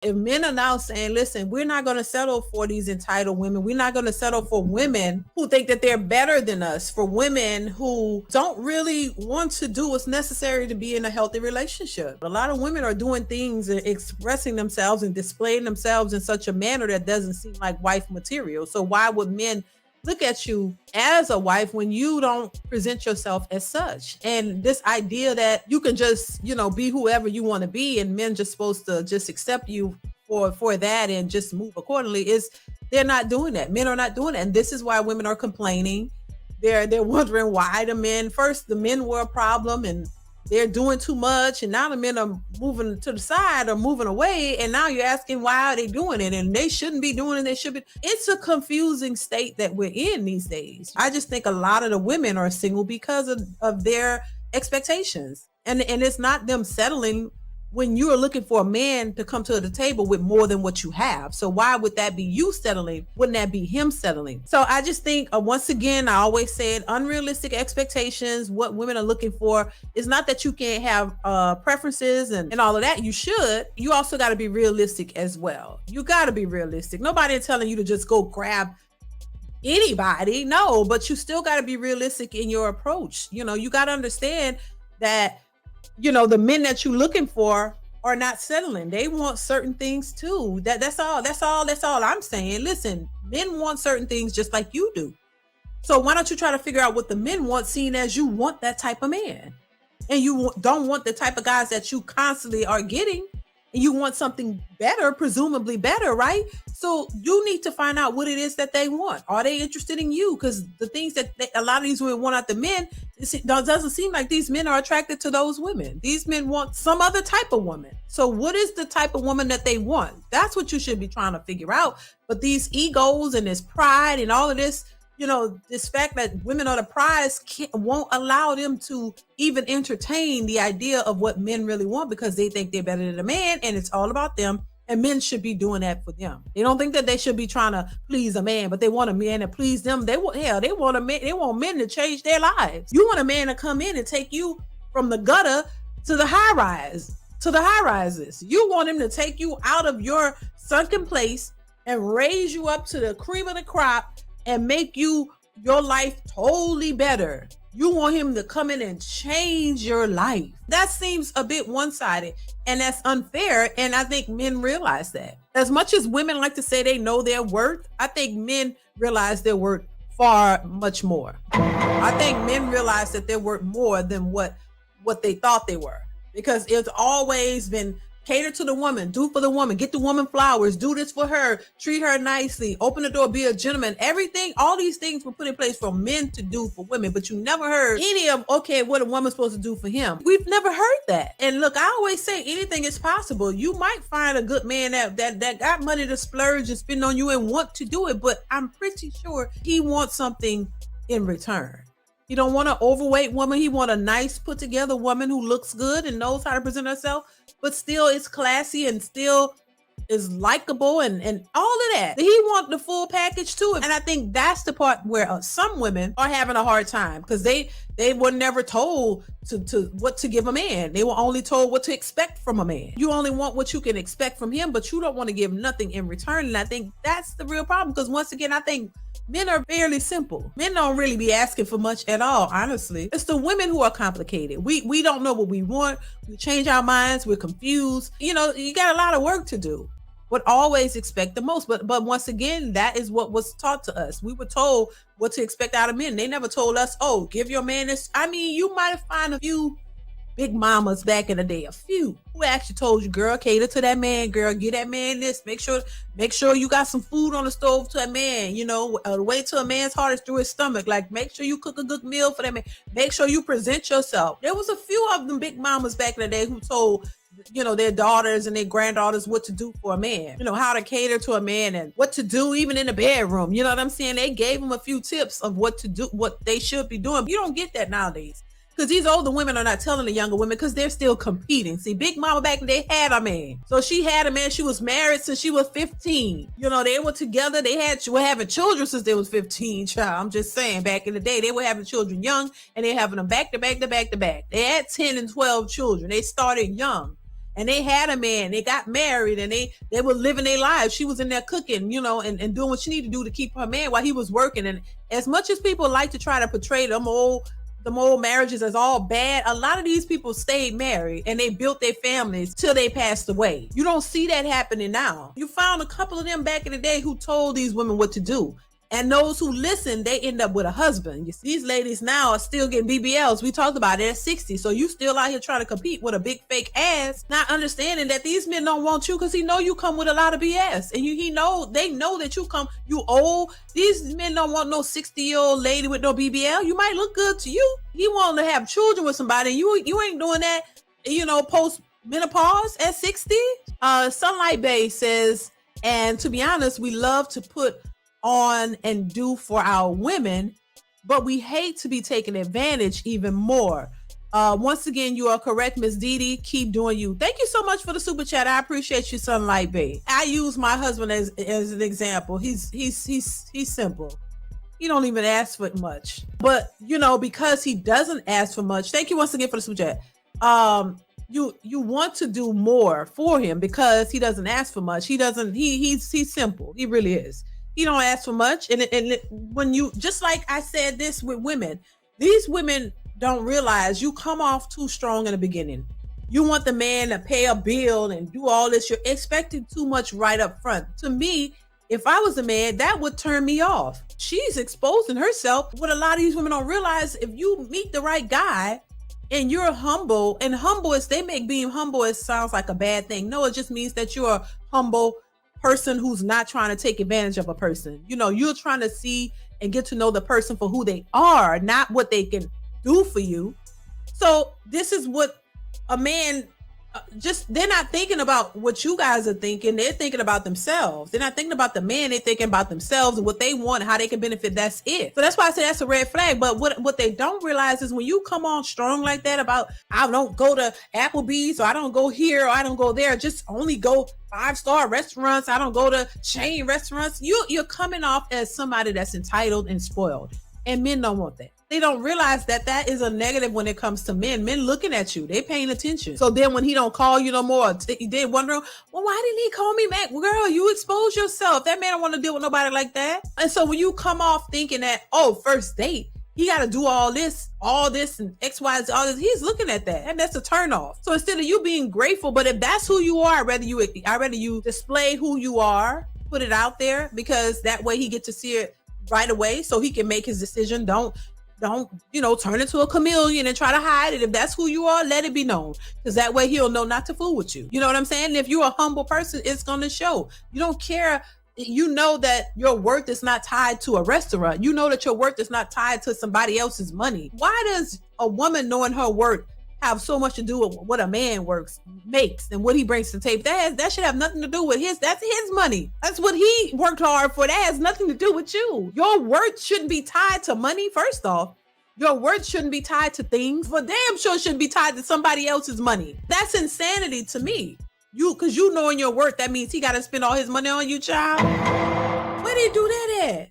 If men are now saying, listen, we're not going to settle for these entitled women. We're not going to settle for women who think that they're better than us, for women who don't really want to do what's necessary to be in a healthy relationship. A lot of women are doing things and expressing themselves and displaying themselves in such a manner that doesn't seem like wife material. So why would men look at you as a wife when you don't present yourself as such? And this idea that you can just, be whoever you want to be and men just supposed to just accept you for that and just move accordingly, is they're not doing that. Men are not doing it. And this is why women are complaining. They're wondering why the men were a problem and they're doing too much, and now the men are moving to the side or moving away, and now you're asking why are they doing it, and they shouldn't be doing it. They should be. It's a confusing state that we're in these days. I just think a lot of the women are single because of their expectations, and it's not them settling when you're looking for a man to come to the table with more than what you have. So why would that be you settling? Wouldn't that be him settling? So I just think, once again, I always said unrealistic expectations. What women are looking for is not that you can't have preferences and all of that. You should. You also got to be realistic as well. You got to be realistic. Nobody is telling you to just go grab anybody. No, but you still got to be realistic in your approach. You got to understand that the men that you're looking for are not settling. They want certain things too. That's all I'm saying. Listen, men want certain things just like you do. So why don't you try to figure out what the men want, seeing as you want that type of man, and you don't want the type of guys that you constantly are getting, and you want something better, presumably better, right? So you need to find out what it is that they want. Are they interested in you? Because the things that a lot of these women want out the men, it doesn't seem like these men are attracted to those women. These men want some other type of woman. So what is the type of woman that they want? That's what you should be trying to figure out. But these egos and this pride and all of this, this fact that women are the prize won't allow them to even entertain the idea of what men really want, because they think they're better than a man and it's all about them. And men should be doing that for them. They don't think that they should be trying to please a man, but they want a man to please them. They want a man. They want men to change their lives. You want a man to come in and take you from the gutter to the high rises. You want him to take you out of your sunken place and raise you up to the cream of the crop and make your life totally better. You want him to come in and change your life. That seems a bit one-sided, and that's unfair. And I think men realize that. As much as women like to say they know their worth, I think men realize their worth far much more. I think men realize that they're worth more than what they thought they were, because it's always been cater to the woman, do for the woman, get the woman flowers, do this for her, treat her nicely, open the door, be a gentleman. Everything, all these things were put in place for men to do for women, but you never heard any of, okay, what a woman's supposed to do for him. We've never heard that. And look, I always say anything is possible. You might find a good man that got money to splurge and spend on you and want to do it, but I'm pretty sure he wants something in return. He don't want an overweight woman. He want a nice, put together woman who looks good and knows how to present herself, but still is classy and still is likable and all of that. He want the full package too. And I think that's the part where some women are having a hard time, because they were never told to what to give a man. They were only told what to expect from a man. You only want what you can expect from him, but you don't want to give nothing in return. And I think that's the real problem, because once again, I think men are fairly simple. Men don't really be asking for much at all, honestly. It's the women who are complicated. We don't know what we want. We change our minds. We're confused. You got a lot of work to do, but always expect the most. But once again, that is what was taught to us. We were told what to expect out of men. They never told us, oh, give your man this. I mean, you might have found a few big mamas back in the day, a few who actually told you, girl, cater to that man, girl, get that man this, make sure you got some food on the stove to that man, the way to a man's heart is through his stomach. Like, make sure you cook a good meal for that man, make sure you present yourself. There was a few of them big mamas back in the day who told their daughters and their granddaughters what to do for a man, how to cater to a man and what to do even in the bedroom. You know what I'm saying? They gave them a few tips of what to do, what they should be doing. You don't get that nowadays, because these older women are not telling the younger women, because they're still competing. See, Big Mama back then, they had a man. So she had a man. She was married since she was 15. They were together. They were having children since they was 15, child. I'm just saying, back in the day, they were having children young, and they having them back to back to back to back. They had 10 and 12 children. They started young. and they had a man, they got married, and they were living their lives. She was in there cooking, you know, and doing what she needed to do to keep her man while he was working. And as much as people like to try to portray them old marriages as all bad, a lot of these people stayed married and they built their families till they passed away. You don't see that happening now. You found a couple of them back in the day who told these women what to do. And those who listen, they end up with a husband. You see, these ladies now are still getting BBLs. We talked about it at 60. So you still out here trying to compete with a big fake ass, not understanding that these men don't want you because he know you come with a lot of BS. And they know that you old. These men don't want no 60-year-old lady with no BBL. You might look good to you. He want to have children with somebody. You ain't doing that, you know, post menopause at 60. Sunlight Bay says, and to be honest, we love to put on and do for our women, but we hate to be taken advantage even more. Once again, you are correct, Miss DeeDee. Keep doing you. Thank you so much for the super chat. I appreciate you, Sunlight Bay. I use my husband as an example. He's simple. He don't even ask for much, but you know, because he doesn't ask for much. Thank you once again for the super chat. You want to do more for him because he doesn't ask for much. He's simple. He really is. He don't ask for much. And when you, just like I said this with women, these women don't realize you come off too strong in the beginning. You want the man to pay a bill and do all this. You're expecting too much right up front. To me, if I was a man, that would turn me off. She's exposing herself. What a lot of these women don't realize, if you meet the right guy and you're humble, and humble is, they make being humble, it sounds like a bad thing. No, it just means that you're a humble person who's not trying to take advantage of a person. You know, you're trying to see and get to know the person for who they are, not what they can do for you. So this is what a man, they're not thinking about what you guys are thinking. They're thinking about themselves. They're not thinking about the man. They're thinking about themselves and what they want and how they can benefit. That's it. So that's why I say that's a red flag. But what they don't realize is when you come on strong like that about, I don't go to Applebee's, or I don't go here, or I don't go there, just only go 5-star restaurants, I don't go to chain restaurants. You're coming off as somebody that's entitled and spoiled. And men don't want that. They don't realize that is a negative when it comes to men. Men looking at you, they paying attention. So then when he don't call you no more, they wondering, well, why didn't he call me back? Well, girl, you expose yourself. That man don't want to deal with nobody like that. And so when you come off thinking that, oh, first date, he got to do all this and X, Y, Z, all this. He's looking at that, and that's a turnoff. So instead of you being grateful, but if that's who you are, I'd rather you display who you are, put it out there, because that way he gets to see it right away, so he can make his decision. Don't turn into a chameleon and try to hide it. If that's who you are, let it be known, because that way he'll know not to fool with you. You know what I'm saying? And if you're a humble person, it's going to show. You don't care. You know that your worth is not tied to a restaurant. You know that your worth is not tied to somebody else's money. Why does a woman knowing her worth have so much to do with what a man makes and what he brings to the table? That should have nothing to do with that's his money. That's what he worked hard for. That has nothing to do with you. Your worth shouldn't be tied to money. First off, your worth shouldn't be tied to things, but damn sure shouldn't be tied to somebody else's money. That's insanity to me. Because you knowing your worth, that means he got to spend all his money on you, child. Where did he do that at?